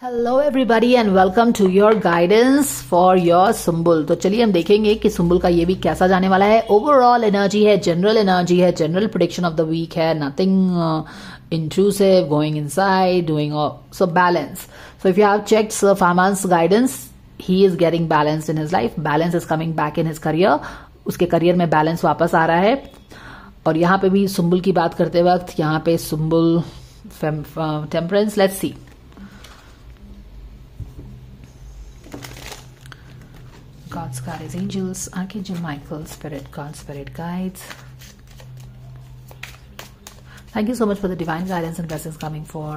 Hello everybody and welcome to your guidance for your Sumbul. तो चलिए हम देखेंगे कि सुम्बुल का ये वीक कैसा जाने वाला है। ओवरऑल एनर्जी है, जनरल एनर्जी है, general prediction of the week है, nothing intrusive, going inside, doing so balance. So if you have checked Sir Farman's guidance, he is getting balance in his life. Balance is coming back in his career. उसके career में balance वापस आ रहा है। और यहाँ पे भी सुम्बुल की बात करते वक्त यहाँ पे Sumbul temperance, let's see. God's guides, angels, Archangel Michael, spirit guides, spirit guides. Thank you so much for the divine guidance and blessings coming for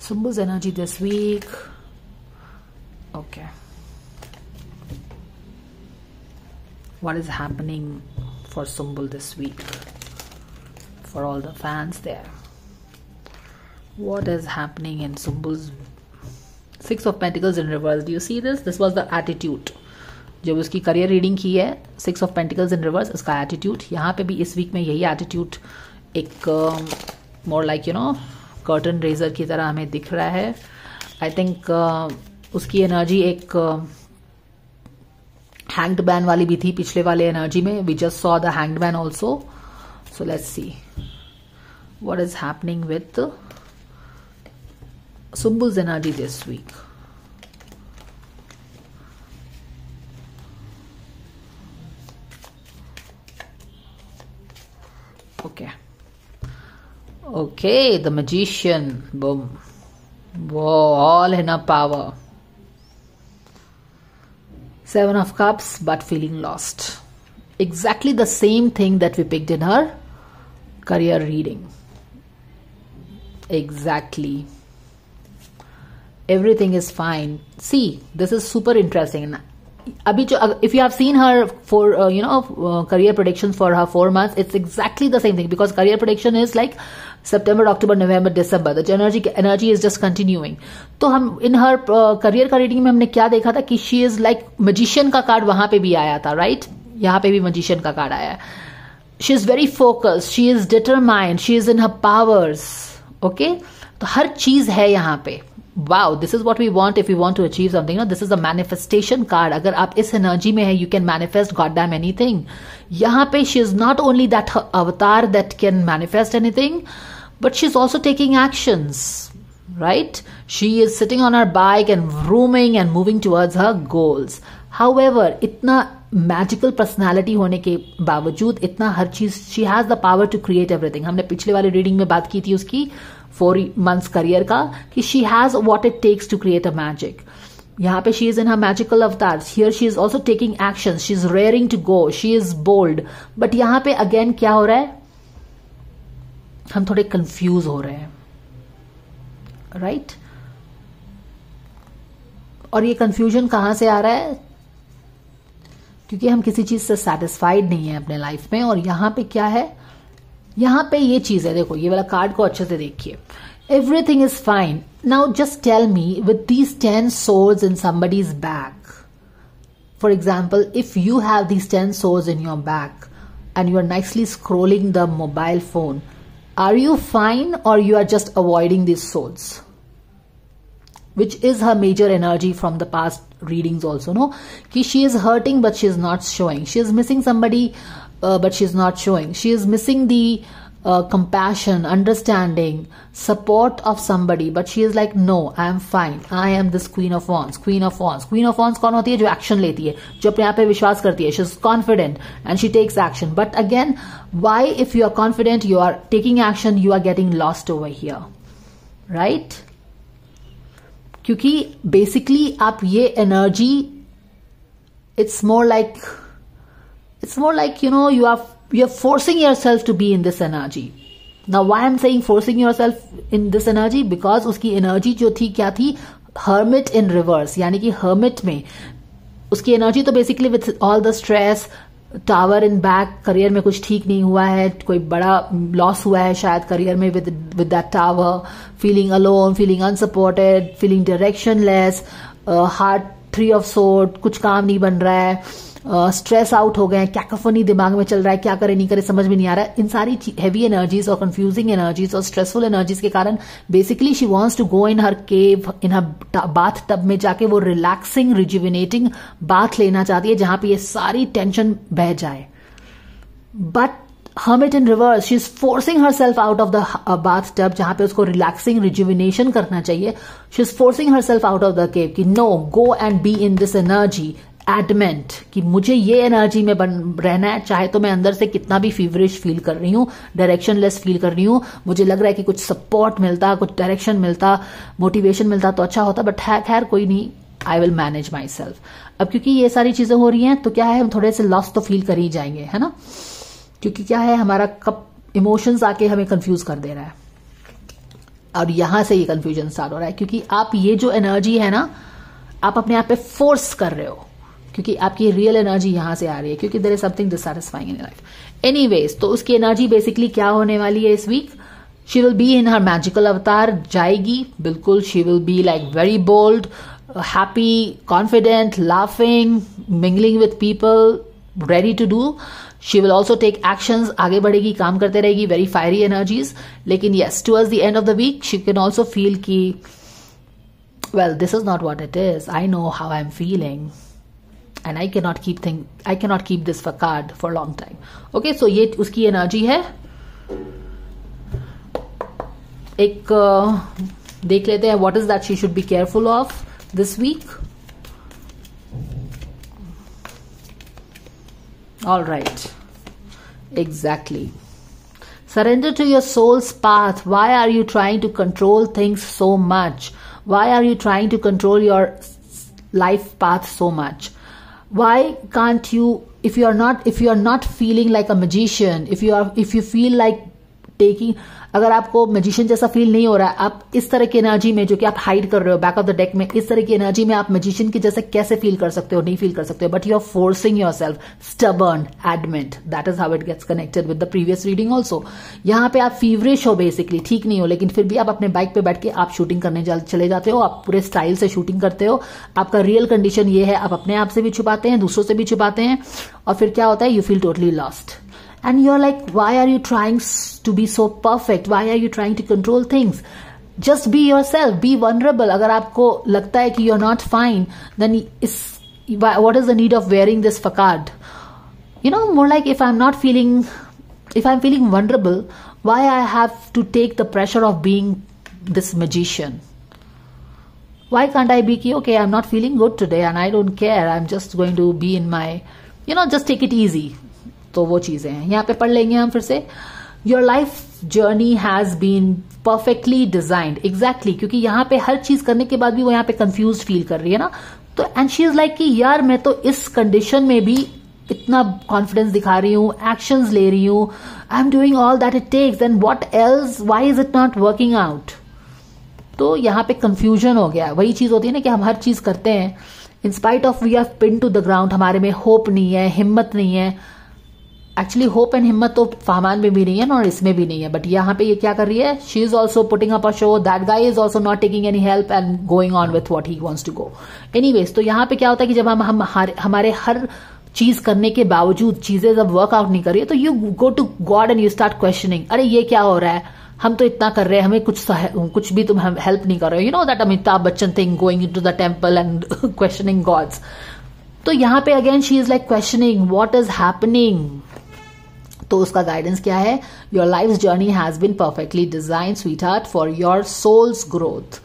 Sumbul's energy this week. Okay. What is happening for Sumbul this week? For all the fans there. What is happening in Sumbul's Six of Pentacles in reverse? Do you see this? This was the attitude. जब उसकी career reading की है, six of pentacles in reverse, इसका attitude यहाँ पे भी इस week में यही एटीट्यूड एक मोर लाइक कर्टन रेजर की तरह हमें दिख रहा है। आई थिंक उसकी एनर्जी एक हैंग्ड मैन वाली भी थी पिछले वाले एनर्जी में। We just saw the hanged man also. So let's see what is happening with Sumbul's energy this week. Okay, the magician, boom. Whoa, all in her power. Seven of Cups, but feeling lost. Exactly the same thing that we picked in her career reading. Exactly. Everything is fine. See, this is super interesting. अभी जो if you have seen her for career predictions for her 4 months, it's exactly the same thing because career prediction is like September, October, November, December. The energy is just continuing. तो हम in her career का reading में हमने क्या देखा था कि she is like magician का कार्ड वहां पे भी आया था, right? यहाँ पे भी magician का कार्ड आया है। She is very focused, she is determined, she is in her powers. Okay? तो हर चीज है यहाँ पे। Wow, this is what we want if we want to achieve something. No, this is a manifestation card. अगर आप इस energy में है, you can manifest goddamn anything. यहाँ पे she is not only that avatar that can manifest anything, but she's also taking actions, right? She is sitting on her bike and vrooming and moving towards her goals. However, इतना magical personality होने के बावजूद, इतना हर चीज, she has the power to create everything. हमने पिछले वाले reading में बात की थी उसकी 4 months करियर का कि she has what it takes to create a magic. यहाँ पे she is in her magical avatars. Here she is also taking actions. She is raring to go. She is bold. But यहाँ पे again क्या हो रहा है? हम थोड़े कंफ्यूज हो रहे हैं, राइट? और ये कंफ्यूजन कहां से आ रहा है? क्योंकि हम किसी चीज से सेटिस्फाइड नहीं है अपने लाइफ में। और यहां पे क्या है? यहां पे ये चीज है, देखो ये वाला कार्ड को अच्छे से देखिए। Everything is fine. Now just tell me with these 10 swords in somebody's back, for example, if you have these 10 swords in your back and you are nicely scrolling the mobile phone, are you fine or you are just avoiding these swords? Which is her major energy from the past readings also, no? Ki she is hurting but she is not showing. She is missing somebody but she is not showing. She is missing the compassion, understanding, support of somebody, but she is like, no, I am fine. I am this Queen of Wands. Queen of Wands. Queen of Wands कौन होती है? जो action लेती है, जो अपने आप पे विश्वास करती है। She is confident and she takes action. But again, why if you are confident, you are taking action, you are getting lost over here, right? क्योंकि बेसिकली आप ये energy, it's more like you are forcing yourself to be in this energy. Now why I'm saying forcing yourself in this energy? Because उसकी energy जो थी क्या थी? hermit in reverse. यानी कि hermit में उसकी एनर्जी तो basically with all the stress, tower in back, career में कुछ ठीक नहीं हुआ है, कोई बड़ा लॉस हुआ है शायद करियर में with that tower, feeling alone, feeling unsupported, feeling directionless, heart 3 of Swords, कुछ काम नहीं बन रहा है, स्ट्रेस आउट हो गए हैं, कैकोफोनी दिमाग में चल रहा है, क्या करे नहीं करे समझ में नहीं आ रहा है, इन सारी हैवी एनर्जीज और कंफ्यूजिंग एनर्जीज और स्ट्रेसफुल एनर्जीज के कारण basically she wants to go in her cave, in her bath tub में जाके वो रिलैक्सिंग रिजुविनेटिंग बाथ लेना चाहती है जहां पे ये सारी टेंशन बह जाए. But hermit in reverse, she's forcing herself out of the bathtub जहां पे उसको relaxing rejuvenation करना चाहिए. She's forcing herself out of the cave कि no, go and be in this energy, adamant कि मुझे ये एनर्जी में रहना है, चाहे तो मैं अंदर से कितना भी फीवरिश फील कर रही हूँ, डायरेक्शनलेस फील कर रही हूँ, मुझे लग रहा है कि कुछ सपोर्ट मिलता, कुछ डायरेक्शन मिलता, मोटिवेशन मिलता तो अच्छा होता, बट खैर कोई नहीं, I will manage my self. अब क्योंकि ये सारी चीजें हो रही हैं तो क्या है, हम थोड़े से लॉस तो फील कर ही जाएंगे, है ना, क्योंकि क्या है, हमारा कब इमोशंस आके हमें कंफ्यूज कर दे रहा है और यहां से ये कंफ्यूजन स्टार्ट हो रहा है, क्योंकि आप ये जो एनर्जी है ना, आप अपने आप पे फोर्स कर रहे हो, क्योंकि आपकी रियल एनर्जी यहां से आ रही है, क्योंकि there is something dissatisfying in life. Anyways, तो उसकी एनर्जी बेसिकली क्या होने वाली है इस week, she will be in her magical avatar, जाएगी बिल्कुल, she will be like very bold, happy, confident, laughing, mingling with people, ready to do. She will also take actions, आगे बढ़ेगी, काम करते रहेगी, वेरी फायरी एनर्जीज. लेकिन yes, towards the end of the week she can also feel की well this is not what it is, I know how I am feeling and I cannot keep this facade for long time. Okay, so ये उसकी energy है. एक देख लेते हैं what is that she should be careful of this week. All right. Exactly. Surrender to your soul's path. Why are you trying to control things so much? Why are you trying to control your life path so much? Why can't you, if you are not feeling like a magician, if you feel like taking, अगर आपको magician जैसा feel नहीं हो रहा है, आप इस तरह की एनर्जी में जो कि आप हाइड कर रहे हो बैक ऑफ द डेक में, इस तरह की एनर्जी में आप मैजिशियन की जैसे कैसे फील कर सकते हो, नहीं फील कर सकते हो, but you are forcing your self, stubborn, adamant. That is how it gets connected with the previous reading also. यहां पे आप फीवरिश हो, बेसिकली ठीक नहीं हो, लेकिन फिर भी आप अपने बाइक पे बैठ के आप शूटिंग करने चले जाते हो, आप पूरे स्टाइल से शूटिंग करते हो. आपका रियल कंडीशन ये है, आप अपने आप से भी छुपाते हैं, दूसरों से भी छुपाते हैं, और फिर क्या होता है, you feel totally lost. And you're like, why are you trying to be so perfect? Why are you trying to control things? Just be yourself, be vulnerable. अगर आपको लगता है कि you're not fine, then what is the need of wearing this facade? You know, more like if I'm feeling vulnerable, why I have to take the pressure of being this magician? Why can't I be, okay, I'm not feeling good today and I don't care. I'm just going to be in my, just take it easy. तो वो चीजें हैं, यहां पे पढ़ लेंगे हम फिर से. Your life journey has been perfectly designed. Exactly, क्योंकि यहां पे हर चीज करने के बाद भी वो यहां पे कंफ्यूज फील कर रही है ना, तो एंड शी इज लाइक कि यार मैं तो इस कंडीशन में भी इतना कॉन्फिडेंस दिखा रही हूं, एक्शंस ले रही हूं, I am doing all that it takes, then what else, why is it not working out. तो यहां पे कंफ्यूजन हो गया. वही चीज होती है ना कि हम हर चीज करते हैं, in spite of we have pin to the ground, हमारे में होप नहीं है, हिम्मत नहीं है. एक्चुअली होप एंड हिम्मत तो फामान में भी नहीं है और इसमें भी नहीं है, बट यहाँ पे ये क्या कर रही है, she is also putting up a show, that guy is also not taking any help and going on with what he wants to go. Anyways, तो यहाँ पे क्या होता है कि जब हम हमारे हर चीज करने के बावजूद चीजें जब वर्कआउट नहीं कर रही है, तो you go to God and you start questioning, अरे ये क्या हो रहा है, हम तो इतना कर रहे हैं, हमें कुछ भी तुम हेल्प नहीं कर रहे हो. You know that Amitabh Bachchan thing, going into the temple and questioning gods. तो यहाँ पे again she is like questioning what is happening. तो उसका गाइडेंस क्या है, your life journey has been perfectly design sweetheart for your soul's growth.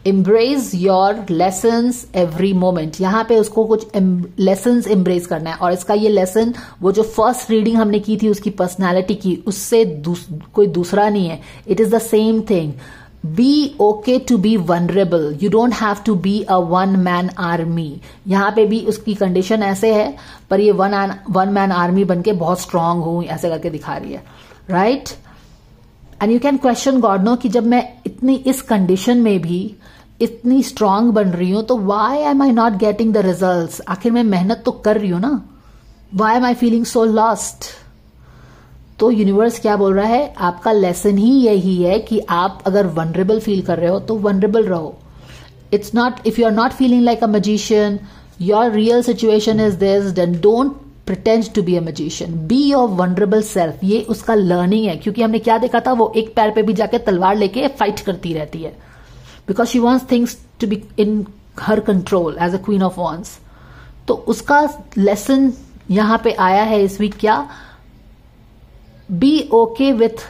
Embrace your lessons every moment. यहाँ पे उसको कुछ लेसन्स एम्ब्रेस करना है, और इसका ये लेसन वो जो फर्स्ट रीडिंग हमने की थी उसकी पर्सनैलिटी की, उससे कोई दूसरा नहीं है. It is the same thing. Be okay to be vulnerable. You don't have to be a one man army. यहाँ पे भी उसकी कंडीशन ऐसे है, पर ये वन मैन आर्मी बन के बहुत स्ट्रांग हूं ऐसे करके दिखा रही है, right. And you can question God no कि जब मैं इतनी इस कंडीशन में भी इतनी स्ट्रांग बन रही हूं, तो why am I not getting the results. आखिर मैं मेहनत तो कर रही हूं ना, why am I feeling so lost. तो यूनिवर्स क्या बोल रहा है, आपका लेसन ही यही है कि आप अगर वनरेबल फील कर रहे हो तो वनरेबल रहो. It's not, if you are not feeling like a magician, your real situation is this, then don't pretend to be a magician, be your vulnerable self. ये उसका लर्निंग है, क्योंकि हमने क्या देखा था, वो एक पैर पे भी जाके तलवार लेके फाइट करती रहती है, because she wants things to be in her control as a queen of wands. तो उसका लेसन यहां पे आया है इस वीक, क्या, be okay with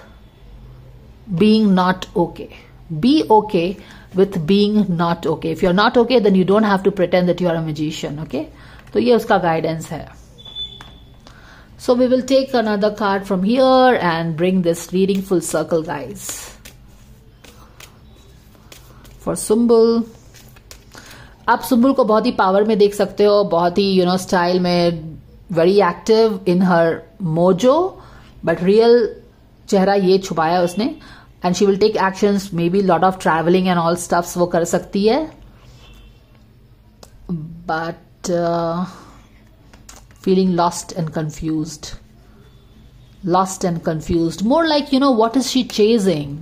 being not okay, be okay with being not okay. If you're not okay, then you don't have to pretend that you are a magician. Okay, तो ये उसका guidance है. So we will take another card from here and bring this reading full circle, guys. For Sumbul, आप सुम्बुल को बहुत ही power में देख सकते हो, बहुत ही स्टाइल में, very active in her mojo, but real चेहरा ये छुपाया उसने. And she will take actions, maybe lot of travelling and all stuffs वो कर सकती है, but feeling lost and confused, more like what is she chasing.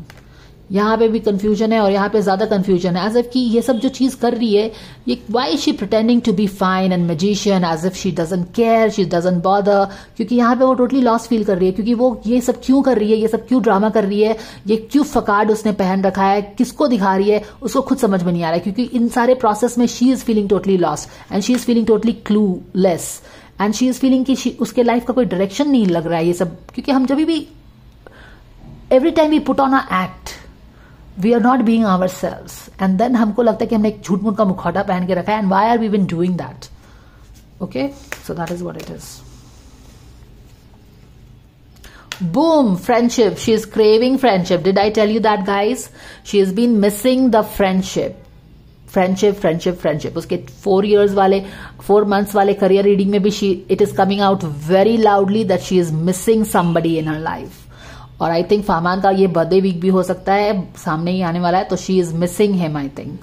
यहां पे भी कंफ्यूजन है और यहां पे ज्यादा कंफ्यूजन है, एज इफ कि ये सब जो चीज कर रही है, ये why is she pretending to be fine and magician, as if she doesn't care, she doesn't bother. क्योंकि यहां पे वो टोटली लॉस्ट फील कर रही है, क्योंकि वो ये सब क्यों कर रही है, ये सब क्यों ड्रामा कर रही है, ये क्यों फकार्ड उसने पहन रखा है, किसको दिखा रही है, उसको खुद समझ में नहीं आ रहा है. क्योंकि इन सारे प्रोसेस में she is feeling totally lost and she is feeling totally clueless and she is feeling कि उसके लाइफ का कोई डायरेक्शन नहीं लग रहा है ये सब. क्योंकि हम जब भी every time we put on a act, we are not being ourselves, and then हमको लगता है कि हमने एक झूठ मूठ का मुखौटा पहन के रखा है, and why are we even doing that? Okay, so that is what it is. Boom, friendship. She is craving friendship. Did I tell you that, guys? She has been missing the friendship. उसके 4 months वाले career reading में भी it is coming out very loudly that she is missing somebody in her life. और I think फामान का ये birthday week भी हो सकता है, सामने ही आने वाला है, तो she is missing him, I think,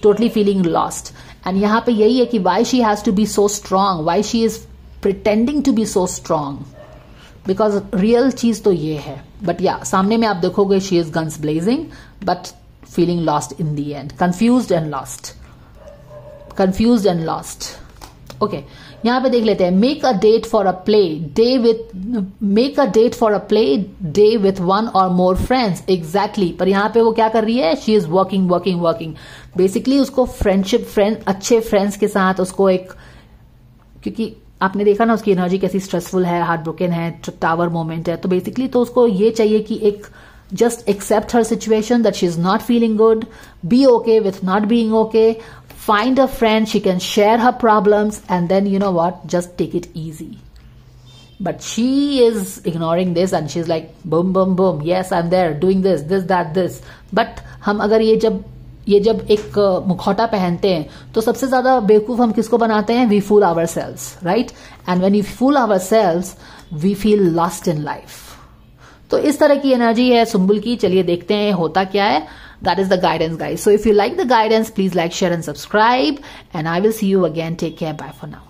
totally feeling lost. And यहां पे यही है कि why she has to be so strong, why she is pretending to be so strong, because real चीज तो ये है. बट या सामने में आप देखोगे she is guns blazing but feeling lost in the end, confused and lost. Okay, यहां पे देख लेते हैं. Make a date for a play day with one or more friends. Exactly, पर यहां पे वो क्या कर रही है, शी इज वर्किंग. बेसिकली उसको अच्छे फ्रेंड्स के साथ उसको एक, क्योंकि आपने देखा ना उसकी एनर्जी कैसी स्ट्रेसफुल है, हार्ट ब्रोकन है, टावर मोमेंट है, तो बेसिकली तो उसको ये चाहिए कि एक just accept her situation, that she's not feeling good, be okay with not being okay, find a friend she can share her problems, and then you know what, just take it easy. But she is ignoring this and she's like boom boom boom, yes I'm there doing this that this. But हम अगर ये जब एक मुखौटा पहनते हैं तो सबसे ज्यादा बेवकूफ हम किसको बनाते हैं, we fool ourselves, right? And when we fool ourselves we feel lost in life. तो इस तरह की एनर्जी है सुम्बुल की. चलिए देखते हैं होता क्या है. That is the guidance, guys. So if you like the guidance, please like, share and subscribe, and I will see you again. Take care. Bye for now.